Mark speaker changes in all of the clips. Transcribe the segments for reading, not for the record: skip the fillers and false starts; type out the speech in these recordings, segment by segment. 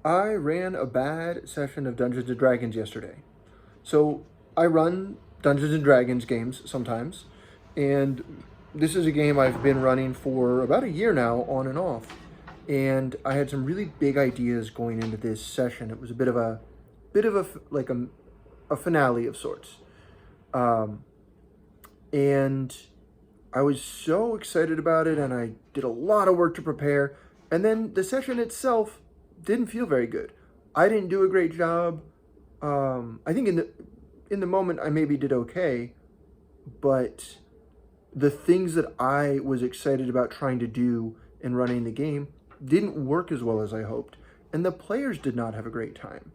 Speaker 1: I ran a bad session of Dungeons and Dragons yesterday. So I run Dungeons and Dragons games sometimes, and this is a game I've been running for about a year now, on and off. And I had some really big ideas going into this session. It was a bit of a finale of sorts. Um, and I was so excited about it, and I did a lot of work to prepare. And then the session itself didn't feel very good. I didn't do a great job. I think in the moment I maybe did okay, but the things that I was excited about trying to do in running the game didn't work as well as I hoped, and the players did not have a great time.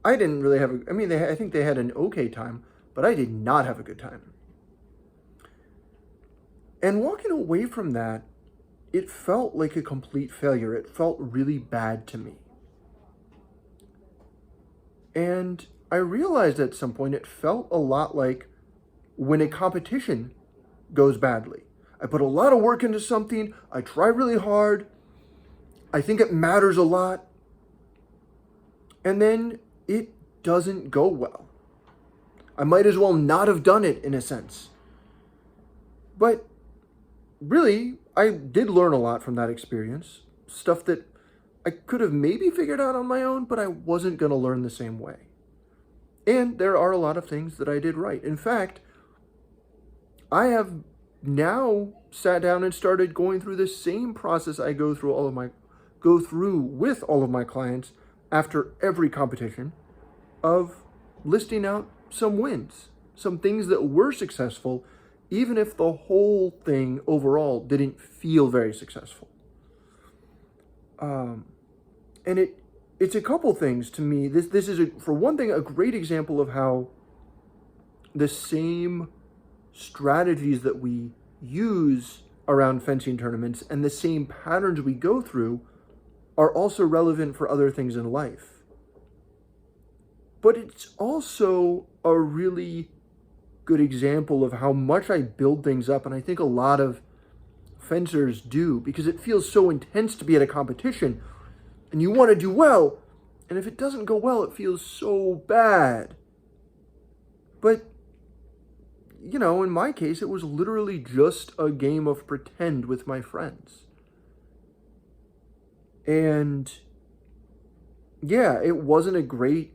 Speaker 1: I didn't really have I mean, I think they had an okay time, but I did not have a good time. And walking away from that, it felt like a complete failure. It felt really bad to me. And I realized at some point it felt a lot like when a competition goes badly. I put a lot of work into something, I try really hard, I think it matters a lot, and then it doesn't go well. I might as well not have done it in a sense. But really, I did learn a lot from that experience. Stuff that I could have maybe figured out on my own, but I wasn't going to learn the same way. And there are a lot of things that I did right. In fact, I have now sat down and started going through the same process I go through with all of my clients after every competition, of listing out some wins, some things that were successful, even if the whole thing overall didn't feel very successful. And it's a couple things to me. This is, for one thing, a great example of how the same strategies that we use around fencing tournaments and the same patterns we go through are also relevant for other things in life. But it's also a really good example of how much I build things up, and I think a lot of fencers do, because it feels so intense to be at a competition and you want to do well, and if it doesn't go well, it feels so bad. But in my case, it was literally just a game of pretend with my friends. And yeah, it wasn't a great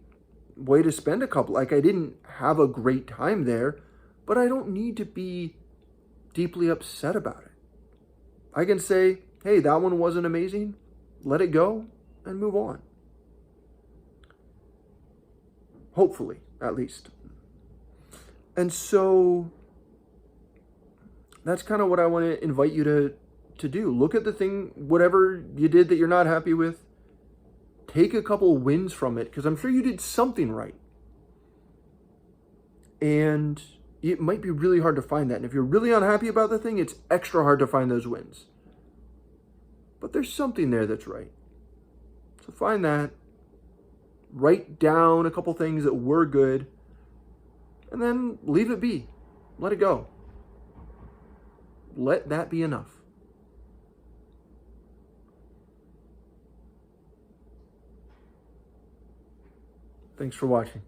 Speaker 1: way to spend a couple. Like, I didn't have a great time there, but I don't need to be deeply upset about it. I can say, hey, that one wasn't amazing. Let it go and move on. Hopefully, at least. And so that's kind of what I want to invite you to do. Look at the thing, whatever you did that you're not happy with. Take a couple wins from it, because I'm sure you did something right. And it might be really hard to find that. And if you're really unhappy about the thing, it's extra hard to find those wins. But there's something there that's right. So find that. Write down a couple things that were good. And then leave it be. Let it go. Let that be enough. Thanks for watching.